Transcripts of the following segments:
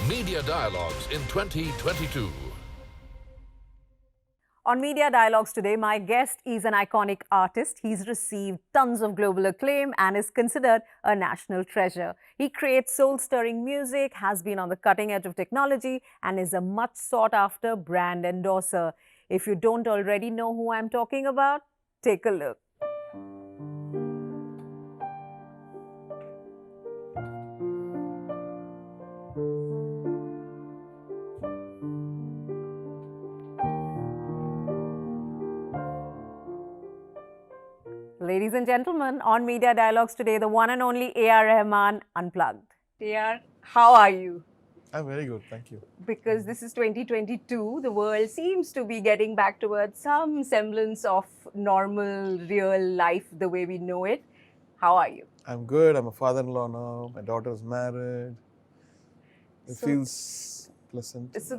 Media Dialogues in 2022. On Media Dialogues today, my guest is an iconic artist. He's received tons of global acclaim and is considered a national treasure. He creates soul-stirring music, has been on the cutting edge of technology, and is a much sought-after brand endorser. If you don't already know who I'm talking about, take a look. Ladies and gentlemen, on Media Dialogues today, the one and only AR Rahman Unplugged. AR, how are you? I'm very good, thank you. Because this is 2022, the world seems to be getting back towards some semblance of normal, real life the way we know it. How are you? I'm good. I'm a father-in-law now. My daughter's married. It feels pleasant. So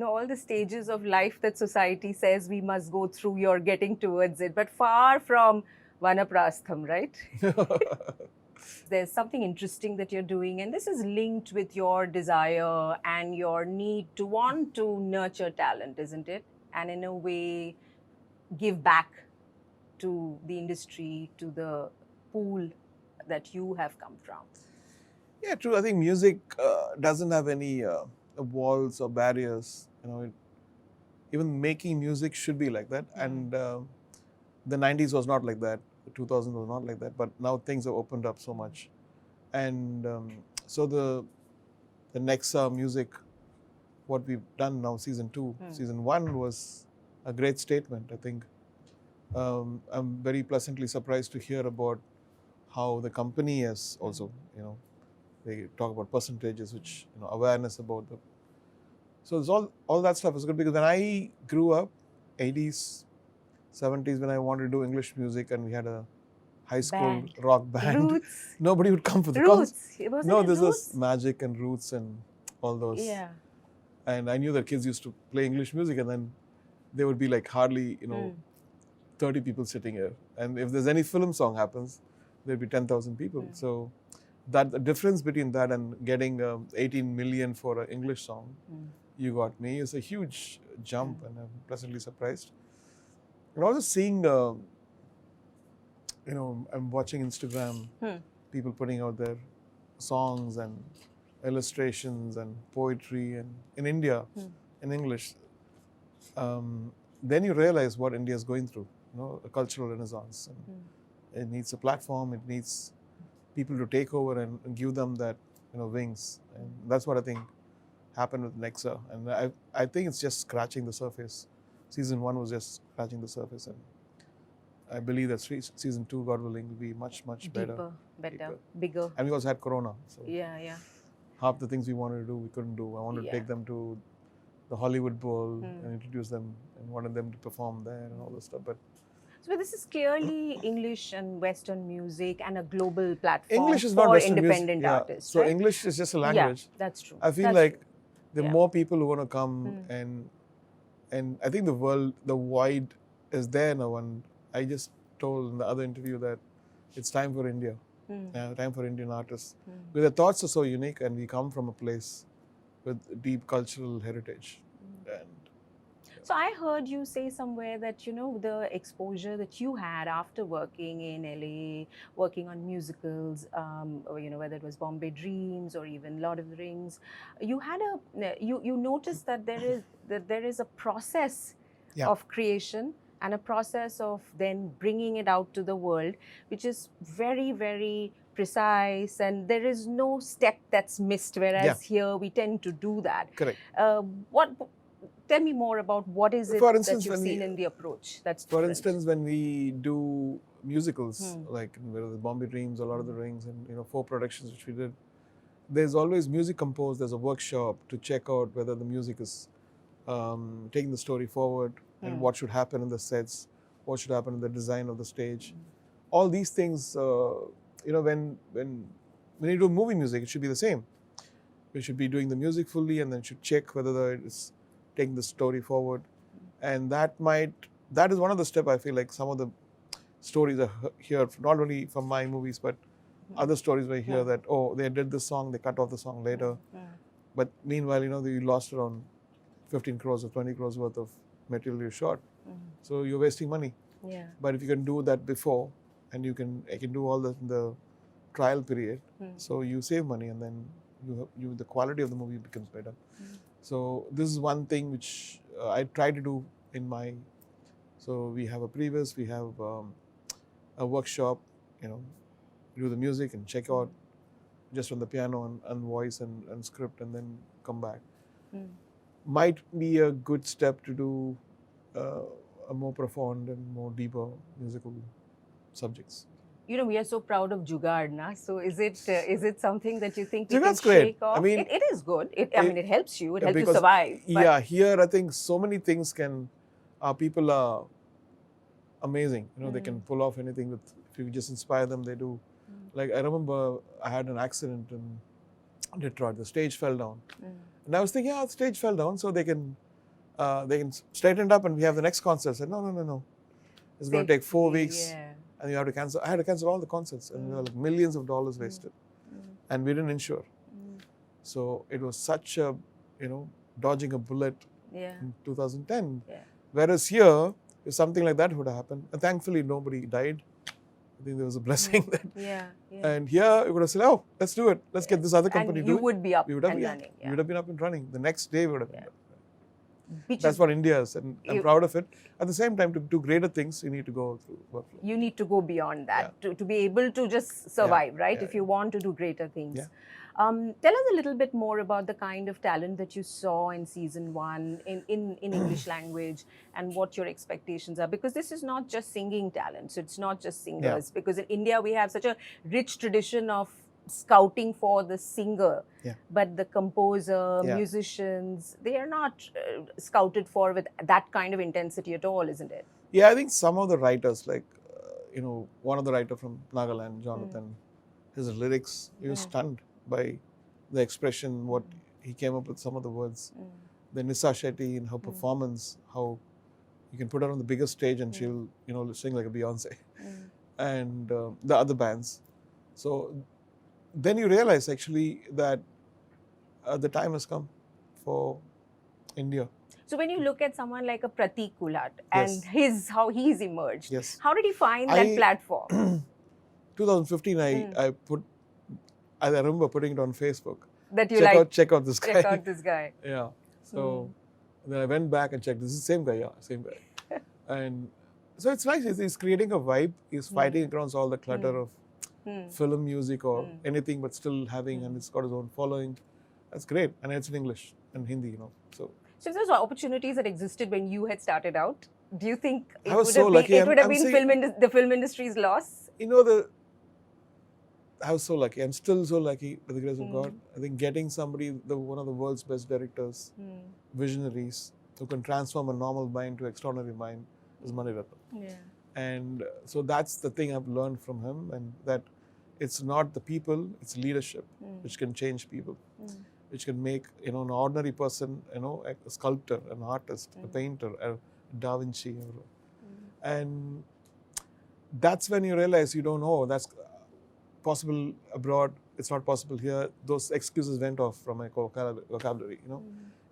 all the stages of life that society says we must go through, you're getting towards it, but far from Vanaprastham, right? There's something interesting that you're doing, and this is linked with your desire and your need to want to nurture talent, isn't it? And in a way, give back to the industry, to the pool that you have come from. Yeah, true. I think music doesn't have any walls or barriers. Even making music should be like that. And the 90s was not like that. The 2000s was not like that. But now things have opened up so much. And so the NEXA music, what we've done now, season 2, season 1 was a great statement, I think. I'm very pleasantly surprised to hear about how the company has also, they talk about percentages, which, awareness about the. So it's all that stuff is good, because when I grew up, 80s, 70s, when I wanted to do English music and we had a high school rock band, Roots. Nobody would come for the Roots. No, this is Magic and Roots and all those. Yeah. And I knew that kids used to play English music, and then there would be like hardly, 30 people sitting here. And if there's any film song happens, there'd be 10,000 people. So that the difference between that and getting 18 million for an English song, You Got Me, is a huge jump, and I'm pleasantly surprised. And also seeing, I'm watching Instagram, people putting out their songs and illustrations and poetry, and in India, in English, then you realize what India is going through, a cultural renaissance. And it needs a platform, it needs people to take over and give them that, wings. And that's what I think happened with NEXA. And I think it's just scratching the surface. Season 1 was just scratching the surface. And I believe that season 2, God willing, will be much, much better. Deeper, bigger. And we also had Corona. So yeah. half the things we wanted to do, we couldn't do. I wanted to take them to the Hollywood Bowl and introduce them, and wanted them to perform there and all this stuff. So this is clearly English and Western music and a global platform English is for not Western independent music. artists. So right? English is just a language. Yeah, that's true. I feel like there are more people who want to come, and I think the void is there now. And I just told in the other interview that it's time for India, time for Indian artists. Because their thoughts are so unique, and we come from a place with deep cultural heritage. So I heard you say somewhere that, the exposure that you had after working in LA, working on musicals, or, whether it was Bombay Dreams or even Lord of the Rings, you had you noticed that there is a process of creation and a process of then bringing it out to the world, which is very, very precise, and there is no step that's missed, whereas here we tend to do that. Correct. Tell me more about what is it that you've seen in the approach that's different. For instance, when we do musicals, like whether the Bombay Dreams or Lord of the Rings, and 4 productions which we did, there's always music composed. There's a workshop to check out whether the music is taking the story forward, and what should happen in the sets, what should happen in the design of the stage. All these things, when you do movie music, it should be the same. We should be doing the music fully, and then should check whether it is taking the story forward. And that is one of the steps I feel like some of the stories are here, not only from my movies, but other stories where you hear that, oh, they did this song, they cut off the song later. But meanwhile, you lost around 15 crores or 20 crores worth of material you shot. So you're wasting money. Yeah. But if you can do that before, and I can do all that in the trial period, so you save money, and then the quality of the movie becomes better. So this is one thing which I try to do in my. So we have a previs, we have a workshop, do the music and check out just on the piano and voice and script, and then come back. Might be a good step to do a more profound and more deeper musical subjects. We are so proud of Jugaad, na? So is it something that you think you Jugaad's can great. shake off? I mean, it is good. It helps you. It helps you because, survive. Yeah, here I think so many things our people are amazing. They can pull off anything if you just inspire them, they do. Like I remember I had an accident in Detroit. The stage fell down. And I was thinking, the stage fell down, so they can straighten it up and we have the next concert. I said, no. It's going to take 4 weeks. Yeah. And you have to cancel. I had to cancel all the concerts, and like millions of dollars wasted. And we didn't insure. So it was such a, dodging a bullet in 2010. Yeah. Whereas here, if something like that would have happened, and thankfully nobody died. I think there was a blessing that. Yeah. And here we would have said, oh, let's do it. Let's get this other company to do it. You would be up and running. We would have been up and running. The next day we would have been up. That's what India is, and I'm proud of it. At the same time, to do greater things, you need to go through workflow. You need to go beyond that to be able to just survive, right? If you want to do greater things. Yeah. Tell us a little bit more about the kind of talent that you saw in season 1 in English language, and what your expectations are. Because this is not just singing talent, so it's not just singers. Because in India, we have such a rich tradition of scouting for the singer, but the composer, musicians, they are not scouted for with that kind of intensity at all, isn't it? Yeah, I think some of the writers, like, one of the writer from Nagaland, Jonathan, his lyrics, he was stunned by the expression, what he came up with, some of the words. The Nisa Shetty in her performance, how you can put her on the biggest stage and she'll, sing like a Beyonce. And the other bands. So then you realize actually that the time has come for India. So when you look at someone like a Pratik Kulat and how he's emerged, how did he find that platform? 2015, I remember putting it on Facebook. That you check out this guy. Check out this guy. Yeah. So then I went back and checked. This is the same guy. Yeah, same guy. And so it's nice. He's creating a vibe. He's fighting across all the clutter of film music or anything, but still having, and it's got his own following. That's great. And it's in English and Hindi, So if there's opportunities that existed when you had started out, do you think it would have been the film industry's loss? I was so lucky. I'm still so lucky with the grace of God. I think getting somebody, one of the world's best directors, visionaries, who can transform a normal mind to extraordinary mind is Mani Ratnam. Yeah. And so that's the thing I've learned from him, and that it's not the people, it's leadership which can change people, which can make an ordinary person, a sculptor, an artist, a painter, a Da Vinci, and that's when you realize you don't know. That's possible abroad. It's not possible here. Those excuses went off from my vocabulary.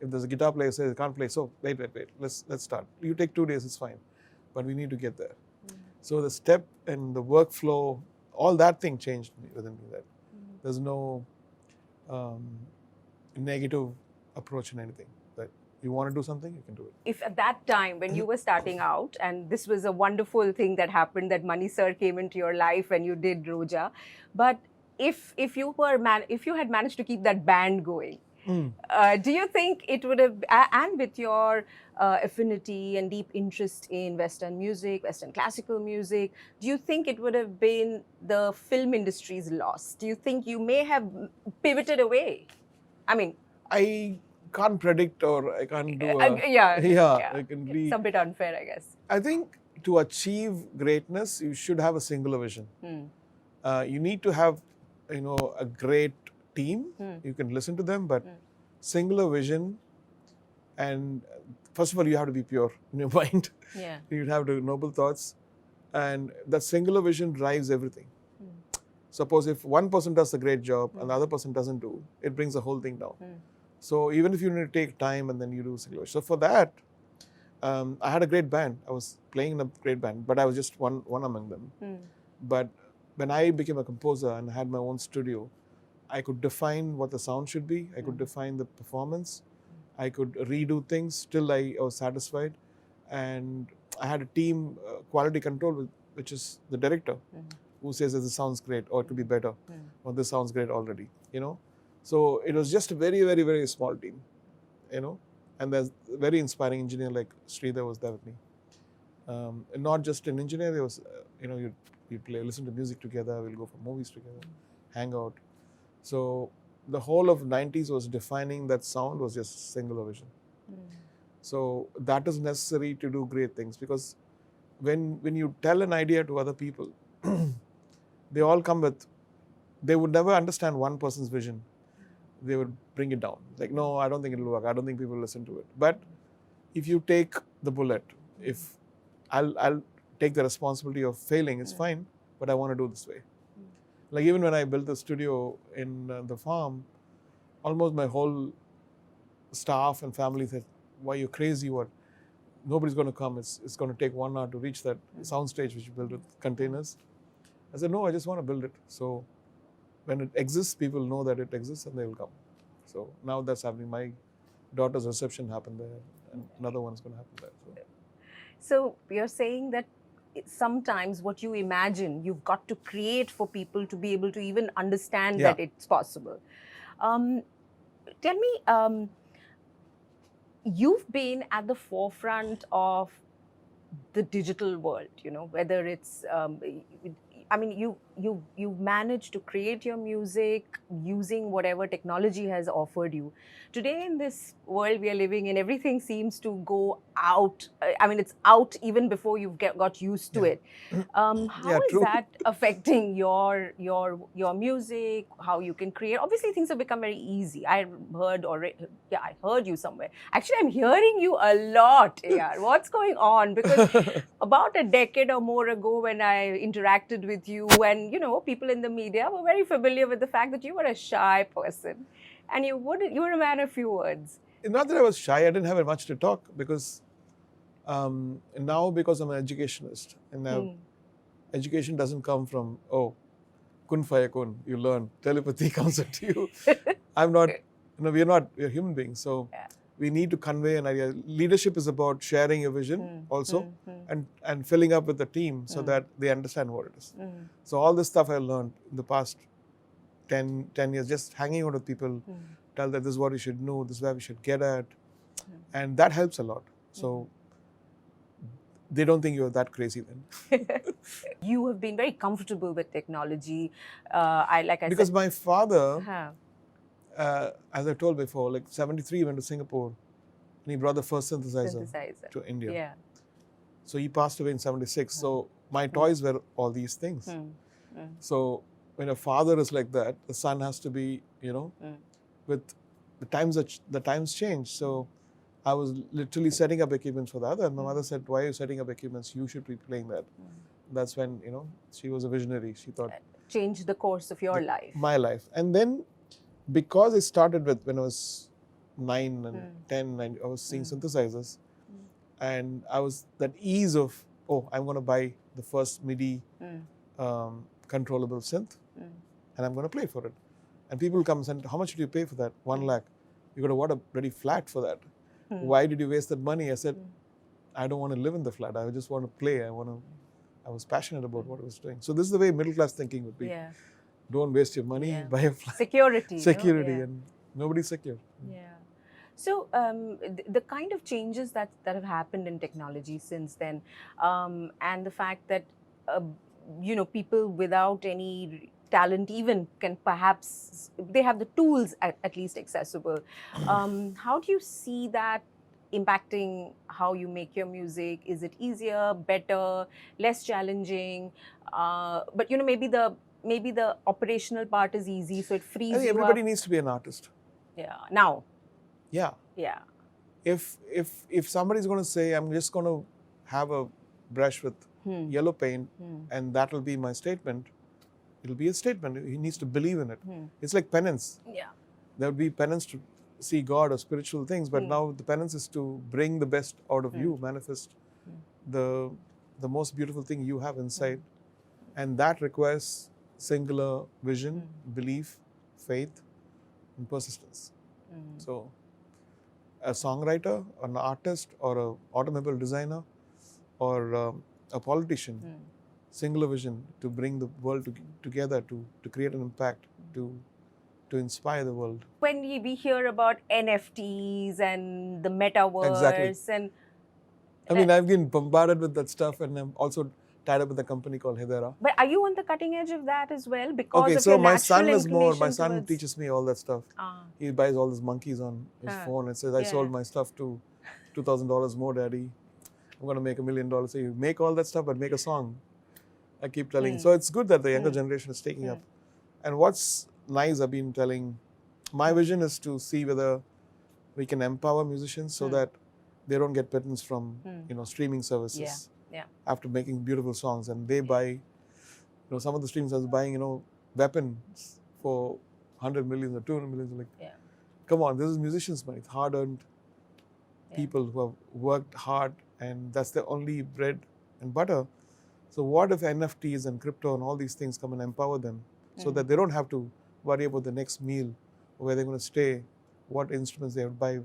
If there's a guitar player says I can't play, so wait. Let's start. You take 2 days, it's fine, but we need to get there. So the step and the workflow, all that thing changed within me. That there's no negative approach in anything. That you want to do something, you can do it. If at that time when you were starting out, and this was a wonderful thing that happened, that Mani sir came into your life and you did Roja, but if you had managed to keep that band going, do you think it would have, and with your affinity and deep interest in Western music, Western classical music, do you think it would have been the film industry's loss? Do you think you may have pivoted away? I can't predict, or I can't do it's a bit unfair, I guess. I think to achieve greatness, you should have a singular vision. You need to have, a great team. You can listen to them, but singular vision. And first of all, you have to be pure in your mind. You have to noble thoughts, and that singular vision drives everything. Suppose if one person does a great job and the other person doesn't do, it brings the whole thing down. So even if you need to take time and then you do single. So for that, I had a great band. I was playing in a great band, but I was just one among them. But when I became a composer and had my own studio, I could define what the sound should be. I could define the performance. I could redo things till I was satisfied. And I had a team, quality control, which is the director, who says that this sounds great, or it could be better, or this sounds great already, you know. So it was just a very, very, very small team, you know. And there's a very inspiring engineer like Sridhar was there with me. And not just an engineer, there was, you know, you play, listen to music together, we'll go for movies together, hang out. So the whole of 90s was defining that sound was just singular vision. So that is necessary to do great things, because when you tell an idea to other people, they all come with, they would never understand one person's vision. They would bring it down. Like, no, I don't think it'll work. I don't think people will listen to it. But if you take the bullet, if I'll take the responsibility of failing, it's fine, but I want to do this way. Like even when I built the studio in the farm, almost my whole staff and family said, why you're crazy, what? Nobody's going to come. It's going to take 1 hour to reach that sound stage which you built with containers. I said, no, I just want to build it. So when it exists, people know that it exists and they will come. So now that's happening. My daughter's reception happened there, and another one's going to happen there. So you're saying that sometimes what you imagine, you've got to create for people to be able to even understand that it's possible. Tell me, you've been at the forefront of the digital world, you know, whether it's, I mean, you managed to create your music using whatever technology has offered you. Today in this world we are living in, everything seems to go out. I mean, it's out even before you've got used to it. How is that affecting your music? How you can create? Obviously, things have become very easy. I heard already. Yeah, I heard you somewhere. Actually, I'm hearing you a lot. AR, what's going on? Because about a decade or more ago, when I interacted with you, and you know, people in the media were very familiar with the fact that you were a shy person, and you were a man of few words. Not that I was shy. I didn't have much to talk, because now, because I'm an educationist, and now education doesn't come from, kun fayakun, you learn, telepathy comes at you. I'm not, we're human beings, so we need to convey an idea. Leadership is about sharing your vision also, and filling up with the team so that they understand what it is. So all this stuff I learned in the past 10 years, just hanging out with people, tell that this is what you should know, this is where we should get at, and that helps a lot. So they don't think you're that crazy then. You have been very comfortable with technology. Because my father, as I told before, like 73, went to Singapore and he brought the first synthesizer to India. Yeah. So he passed away in 76. So my toys were all these things. So when a father is like that, the son has to be, you know, with the times change. So I was literally setting up equipments for the other. And my mother said, why are you setting up equipments? You should be playing that. That's when, you know, she was a visionary. She thought. Changed the course of your life. My life. And then, because I started with, when I was 9 and 10, I was seeing synthesizers. And I was that ease of, I'm going to buy the first MIDI controllable synth, and I'm going to play for it. And people come and say, how much did you pay for that? 1 lakh. You got to what a bloody flat for that. Why did you waste that money? I said, I don't want to live in the flat. I just want to play. I was passionate about what I was doing. So this is the way middle class thinking would be. Yeah. Don't waste your money, buy a flat. Security. And nobody's secure. Yeah. So the kind of changes that have happened in technology since then, and the fact that you know, people without any talent even can perhaps, they have the tools at least accessible. How do you see that impacting how you make your music? Is it easier, better, less challenging? But you know, maybe the operational part is easy, so it frees you up. Everybody needs to be an artist. Yeah. Now. Yeah. Yeah. If somebody's going to say, I'm just going to have a brush with yellow paint and that will be my statement, it'll be a statement. He needs to believe in it. It's like penance. Yeah. There would be penance to see God or spiritual things, but now the penance is to bring the best out of you, manifest the most beautiful thing you have inside, and that requires singular vision, belief, faith, and persistence. So, a songwriter, an artist, or an automobile designer, or a politician, singular vision to bring the world together, to create an impact, to inspire the world. When we hear about NFTs and the metaverse and I mean, I've been bombarded with that stuff, and I'm also tied up with a company called Hedera. But are you on the cutting edge of that as well? Because Okay, of so your my natural son is more. My inclination son towards- teaches me all that stuff. He buys all these monkeys on his phone and says, "I sold my stuff to $2,000 more, Daddy. I'm gonna make $1 million." So you make all that stuff, but make a song. I keep telling. So it's good that the younger generation is taking up. And what's nice, I've been telling, my vision is to see whether we can empower musicians so that they don't get pittance from streaming services after making beautiful songs, and they buy, some of the streaming services buying weapons for 100 million or 200 million. Like, come on, this is musicians' money. It's hard-earned people who have worked hard, and that's their only bread and butter. So what if NFTs and crypto and all these things come and empower them so that they don't have to worry about the next meal, where they're going to stay, what instruments they have to buy,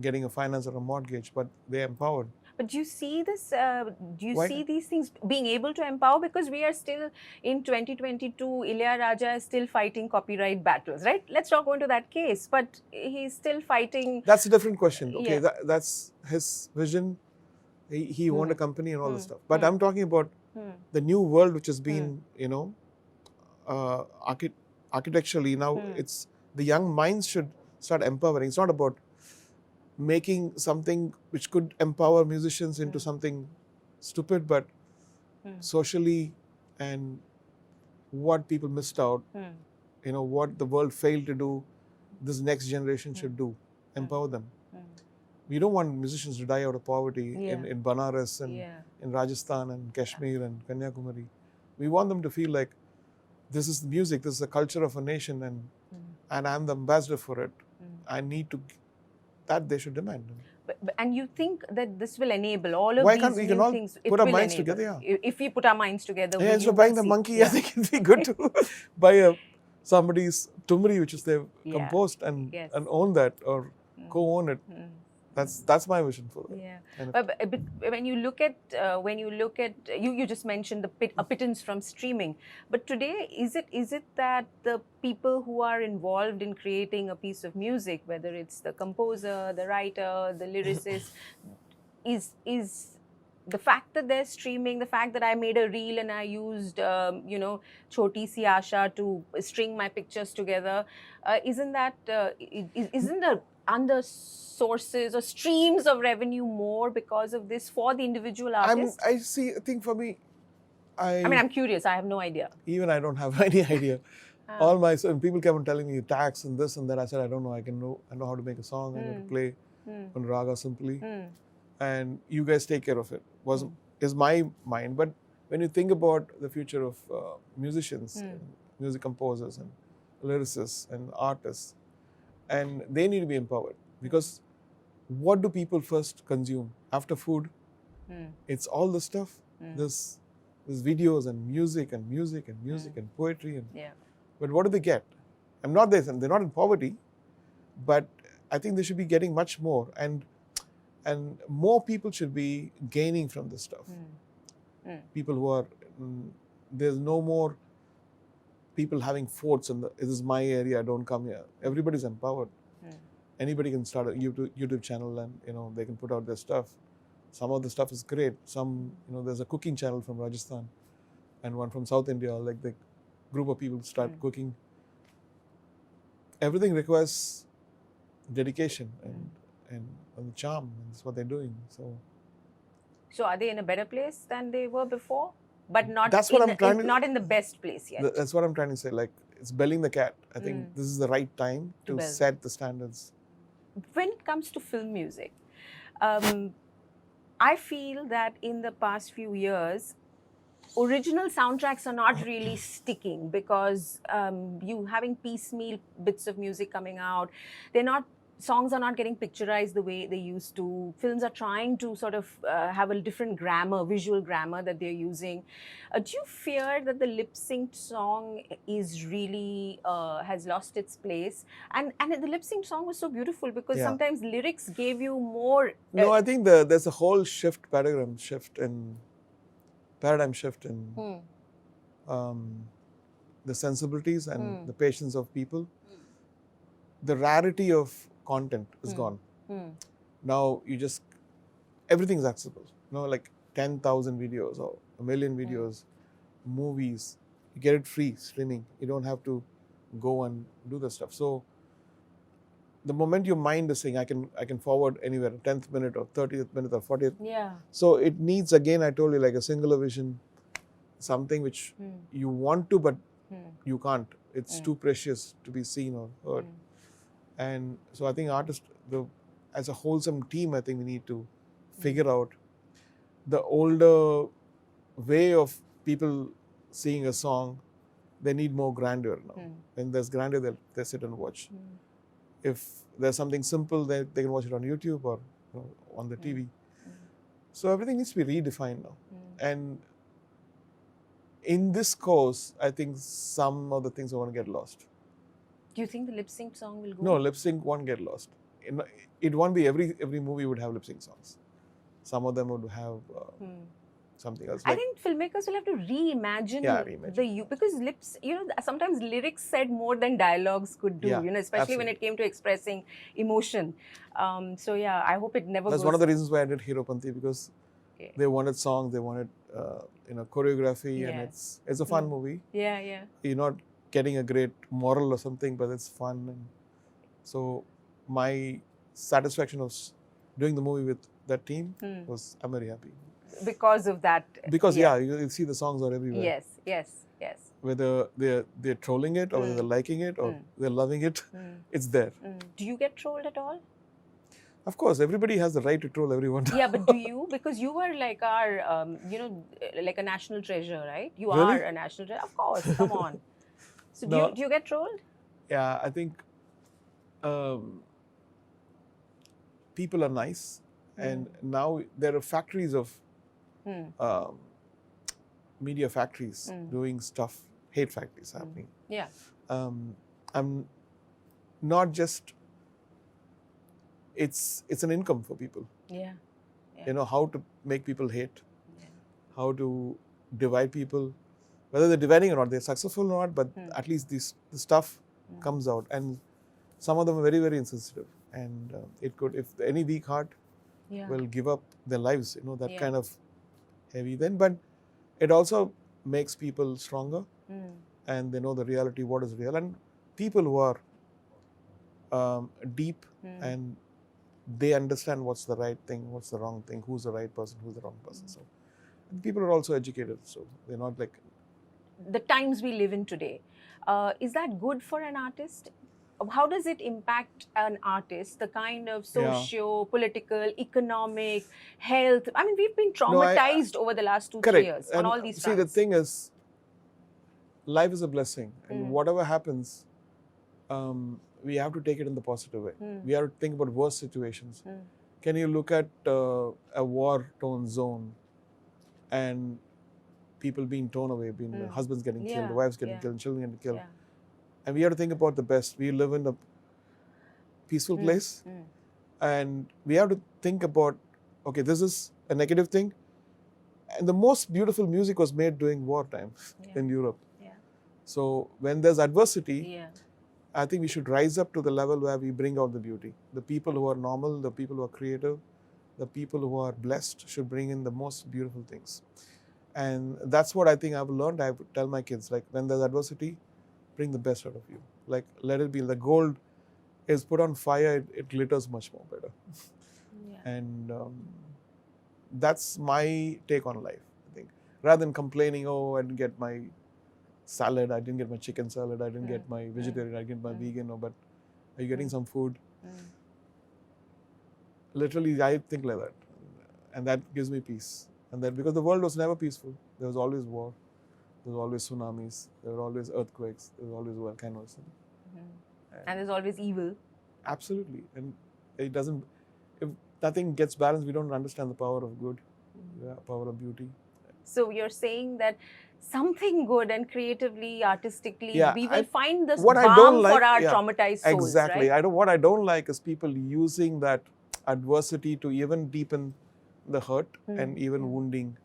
getting a finance or a mortgage, but they're empowered. But do you see this? Do you see these things being able to empower? Because we are still in 2022. Ilya Raja is still fighting copyright battles, right? Let's not go into that case, but he's still fighting. That's a different question. Okay, that's his vision. He owned a company and all this stuff. But I'm talking about the new world, which has been, architecturally now. It's the young minds should start empowering. It's not about making something which could empower musicians into something stupid, but socially, and what people missed out, what the world failed to do, this next generation should do, empower them. We don't want musicians to die out of poverty in Banaras and in Rajasthan and Kashmir and Kanyakumari. We want them to feel like this is music, this is the culture of a nation, and I'm the ambassador for it. I need to, that they should demand. And you think that this will enable all of Why these can't we new all things? put our minds together? Yeah. If we put our minds together, Instead of buying the monkey, I think it'd be good to buy somebody's tumri, which is they've composed, and own that, or co-own it. That's my vision for that. Yeah, but when you look at you just mentioned a pittance from streaming, but today is it that the people who are involved in creating a piece of music, whether it's the composer, the writer, the lyricist, is the fact that they're streaming, the fact that I made a reel and I used Choti Si Asha to string my pictures together, isn't the under sources or streams of revenue more because of this for the individual artist? I think for me, I'm curious. I have no idea. Even I don't have any idea. All my people kept on telling me tax and this and that. I said, I don't know. I know how to make a song. I know to play on raga simply, and you guys take care of it. Is my mind. But when you think about the future of musicians, and music composers, and lyricists, and artists, and they need to be empowered, because what do people first consume after food? It's all the stuff. There's videos and music and poetry but what do they get? I'm not there. They're not in poverty, but I think they should be getting much more, and more people should be gaining from this stuff. People who are there's no more people having forts and this is my area, don't come here. Everybody's empowered. Anybody can start a YouTube channel, and they can put out their stuff. Some of the stuff is great. Some there's a cooking channel from Rajasthan and one from South India. Like the group of people start cooking. Everything requires dedication and charm, and that's what they're doing. So are they in a better place than they were before? But not not in the best place yet. That's what I'm trying to say. Like, it's belling the cat. I think this is the right time to set the standards. When it comes to film music, I feel that in the past few years, original soundtracks are not really sticking because you having piecemeal bits of music coming out. They're not, songs are not getting picturized the way they used to. Films are trying to sort of have a different grammar, visual grammar that they're using. Do you fear that the lip synced song is really has lost its place? And the lip synced song was so beautiful because Yeah. sometimes lyrics gave you more. No, I think there's a whole paradigm shift in the sensibilities and the patience of people. The rarity of content is gone. Now everything's accessible. Like 10,000 videos or a million videos, movies, you get it free streaming. You don't have to go and do the stuff. So the moment your mind is saying, I can forward anywhere, 10th minute or 30th minute or 40th. Yeah. So it needs, again, I told you, like a singular vision, something which you want to, but you can't. It's too precious to be seen or heard. And so I think as a wholesome team, I think we need to figure out the older way of people seeing a song. They need more grandeur now. When there's grandeur, they sit and watch. If there's something simple, they can watch it on YouTube or on the TV. So everything needs to be redefined now. And in this course, I think some of the things are going to get lost. Do you think the lip sync song will go? No, lip sync won't get lost. It won't be every movie would have lip sync songs. Some of them would have something else. I think filmmakers will have to reimagine because sometimes lyrics said more than dialogues could do. Especially absolutely. When it came to expressing emotion. So yeah, I hope it never. That's one of the reasons why I did Heropanti, because they wanted songs, they wanted choreography, and it's a fun movie. Yeah. You're not getting a great moral or something, but it's fun. And so my satisfaction of doing the movie with that team was, I'm very happy. Because of that. Because you see the songs are everywhere. Yes. Whether they're trolling it or whether they're liking it or they're loving it, it's there. Do you get trolled at all? Of course, everybody has the right to troll everyone. Yeah, but do you? Because you were like our, like a national treasure, right? You Really? are a national treasure. Of course, come on. So do you get trolled? Yeah, I think people are nice, and now there are factories of media factories doing stuff, hate factories happening. Yeah. I'm not just. It's an income for people. Yeah. How to make people hate, how to divide people, whether they're dividing or not, they're successful or not, but at least the stuff comes out. And some of them are very, very insensitive. And it could, if any weak heart will give up their lives, that kind of heavy then. But it also makes people stronger and they know the reality, what is real. And people who are deep and they understand what's the right thing, what's the wrong thing, who's the right person, who's the wrong person. So people are also educated, so they're not like... The times we live in today, is that good for an artist? How does it impact an artist, the kind of socio-political, economic, health? I mean, we've been traumatized over the last 2-3 years on all these fronts. See, the thing is, life is a blessing, and whatever happens, we have to take it in the positive way. We have to think about worse situations. Can you look at a war-torn zone and people being torn away, husbands getting killed, wives getting killed, children getting killed? And we have to think about the best. We live in a peaceful place, and we have to think about, okay, this is a negative thing. And the most beautiful music was made during wartime in Europe. So when there's adversity, I think we should rise up to the level where we bring out the beauty. The people who are normal, the people who are creative, the people who are blessed should bring in the most beautiful things. And that's what I think I've learned. I would tell my kids, like, when there's adversity, bring the best out of you. Like, let it be. The gold is put on fire, it glitters much more better. And that's my take on life, I think. Rather than complaining, I didn't get my salad, I didn't get my chicken salad, I didn't get my vegetarian, I didn't get my vegan, but are you getting some food? Literally, I think like that. And that gives me peace. And that because the world was never peaceful. There was always war. There was always tsunamis. There were always earthquakes. There was always volcanoes. And there's always evil. Absolutely. And it doesn't, if nothing gets balanced, we don't understand the power of good, power of beauty. So you're saying that something good and creatively, artistically, Yeah, we will find this what I balm don't like- for our yeah, traumatized souls, Exactly. right? What I don't like is people using that adversity to even deepen the hurt and even wounding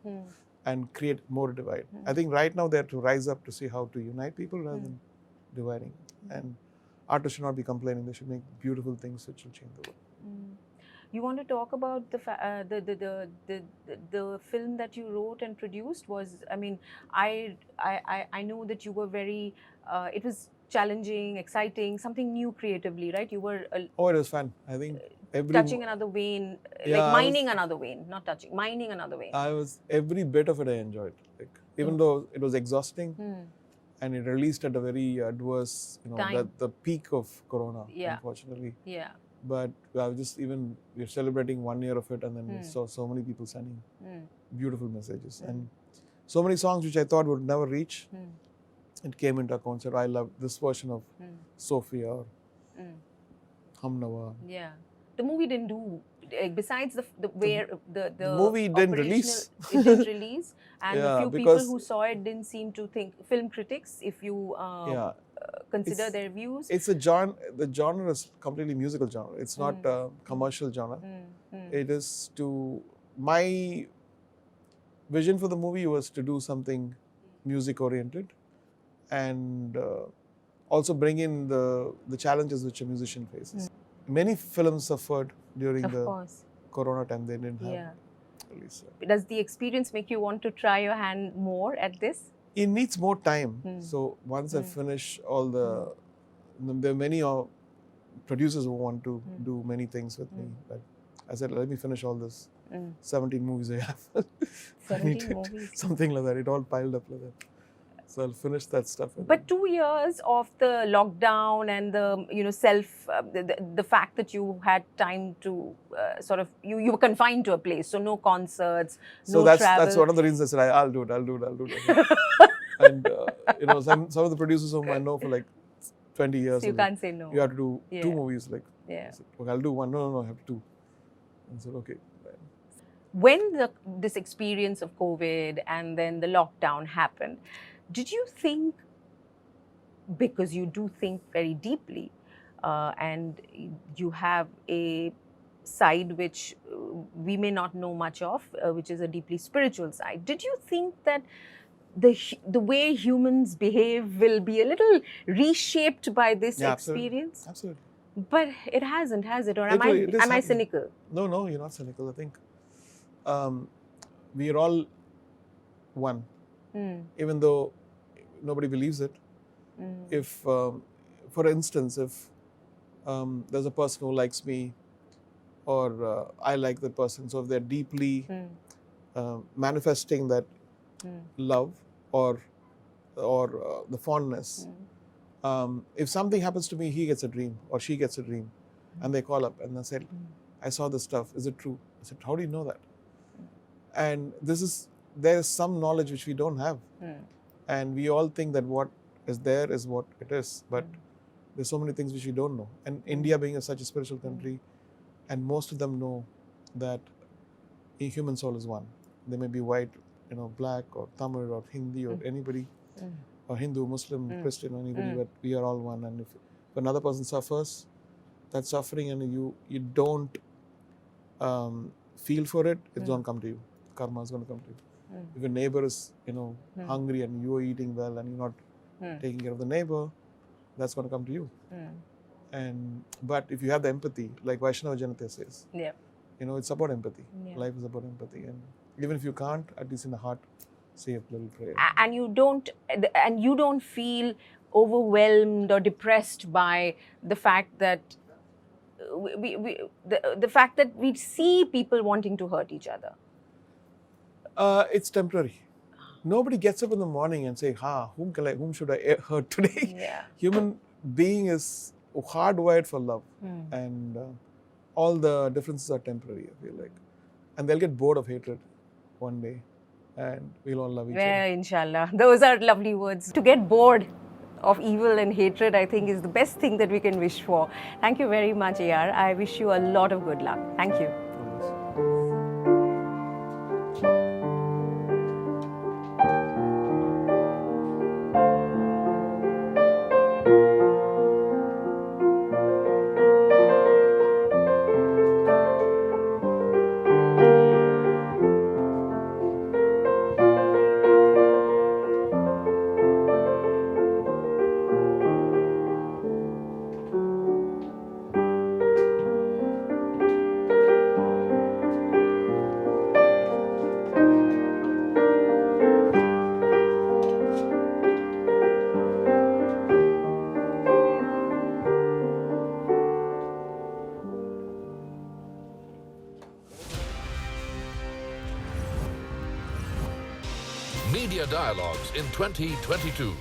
and create more divide. I think right now they have to rise up to see how to unite people rather than dividing. And artists should not be complaining. They should make beautiful things which will change the world. You want to talk about the film that you wrote and produced? Was, I mean, I know that you were very. It was challenging, exciting, something new creatively, right? You were Oh, it was fun. I think touching another vein, like mining another vein, not touching, mining another vein. Every bit of it I enjoyed. Like even though it was exhausting, and it released at a very adverse, the peak of Corona, unfortunately. Yeah. But we're celebrating 1 year of it, and then we saw so many people sending beautiful messages and so many songs which I thought would never reach. It came into a concert. I love this version of Sophia or Hamnawa. Yeah, the movie didn't do. Besides the movie didn't release. It didn't release, and Yeah, a few people who saw it didn't seem to think. Film critics, if you consider their views, it's a genre. The genre is completely musical genre. It's not a commercial genre. It is my vision for the movie was to do something music oriented, and also bring in the challenges which a musician faces. Many films suffered during the Corona time. They didn't have release. Does the experience make you want to try your hand more at this? It needs more time. So once I finish all there are many producers who want to do many things with me. But I said, let me finish all this 17 movies I have. 17 movies. Something like that. It all piled up like that. So I'll finish that stuff. But 2 years of the lockdown and the fact that you had time to you were confined to a place, so no concerts, no travel. That's one of the reasons I said I'll do it. And some of the producers whom I know for like 20 years. So you can't say no. You have to do 2 movies. Like, yeah. Said, okay, I'll do 1. No, I have to 2. And I said, okay. When this experience of COVID and then the lockdown happened, did you think, because you do think very deeply, and you have a side which we may not know much of, which is a deeply spiritual side, did you think that the way humans behave will be a little reshaped by this experience? Absolutely. But it hasn't, has it? Or am I cynical? No, you're not cynical. I think we are all one, even though nobody believes it. If, for instance, if there's a person who likes me, or I like that person, so if they're deeply manifesting that love or the fondness, if something happens to me, he gets a dream or she gets a dream, and they call up and they said, I saw this stuff, is it true? I said, how do you know that? And there's some knowledge which we don't have. And we all think that what is there is what it is. But there's so many things which we don't know. And India being such a spiritual country, and most of them know that a human soul is one. They may be white, black or Tamil or Hindi or anybody, or Hindu, Muslim, Christian, anybody, but we are all one. And if another person suffers, that suffering, and you don't feel for it, it's going to come to you. Karma is going to come to you. If your neighbor is, hungry and you are eating well and you're not taking care of the neighbor, that's going to come to you. But if you have the empathy, like Vaishnava Janata says, it's about empathy. Life is about empathy. And even if you can't, at least in the heart, say a little prayer. And you don't feel overwhelmed or depressed by the fact that the fact that we see people wanting to hurt each other. It's temporary. Nobody gets up in the morning and say, whom should I hurt today? Human being is hardwired for love. And all the differences are temporary, I feel like. And they'll get bored of hatred one day. and we'll all love each Yeah, other. inshallah. Those are lovely words. To get bored of evil and hatred, I think, is the best thing that we can wish for. Thank you very much, AR. I wish you a lot of good luck. Thank you. Media Dialogues in 2022.